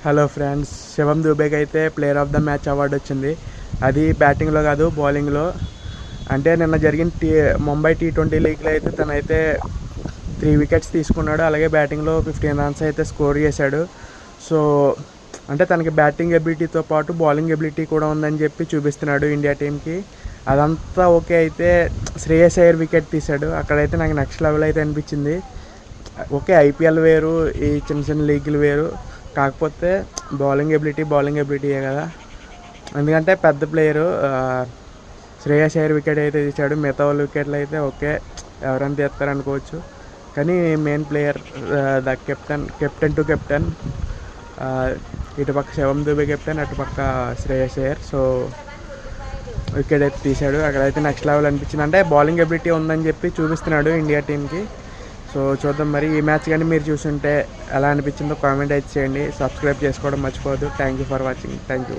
Hello friends, శివం దూబేకి అయితే player of the match award వచ్చింది. అది బ్యాటింగ్లో కాదు, బౌలింగ్లో. అంటే నిన్న జరిగిన ముంబై T20 లీగ్లో అయితే తనైతే 3 వికెట్స్ తీసుకున్నాడు. అలాగే బ్యాటింగ్లో 15 రన్స్ అయితే స్కోర్ చేశాడు. సో అంటే తనకి బ్యాటింగ్ ఎబిలిటీతో పాటు బౌలింగ్ ఎబిలిటీ కూడా ఉందని చెప్పి చూపిస్తున్నాడు ఇండియా టీంకి. అదంతా ఓకే అయితే శ్రేయస్ అయ్యర్ వికెట్ తీశాడు. అక్కడైతే నాకు నెక్స్ట్ లెవెల్ అయితే అనిపించింది. ఓకే, ఐపీఎల్ వేరు, ఈ చిన్న చిన్న లీగులు వేరు, కాకపోతే బౌలింగ్ ఎబిలిటీయే కదా. ఎందుకంటే పెద్ద ప్లేయరు శ్రేయస్ అయ్యర్ వికెట్ అయితే తీశాడు. మిగతా వాళ్ళ వికెట్లు అయితే ఓకే, ఎవరైనా తీస్తారనుకోవచ్చు, కానీ main player the captain to captain, ఇటుపక్క శివం దూబే కెప్టెన్, అటుపక్క శ్రేయస్ అయ్యర్. సో వికెట్ అయితే తీశాడు. అక్కడైతే నెక్స్ట్ లెవెల్ అనిపించింది. అంటే బౌలింగ్ ఎబిలిటీ ఉందని చెప్పి చూపిస్తున్నాడు ఇండియా టీంకి. సో చూద్దాం మరి. ఈ మ్యాచ్ కానీ మీరు చూసుంటే ఎలా అనిపించిందో కామెంట్ అయితే చేయండి. సబ్స్క్రైబ్ చేసుకోవడం మర్చిపోవద్దు. Thank you for watching. Thank you.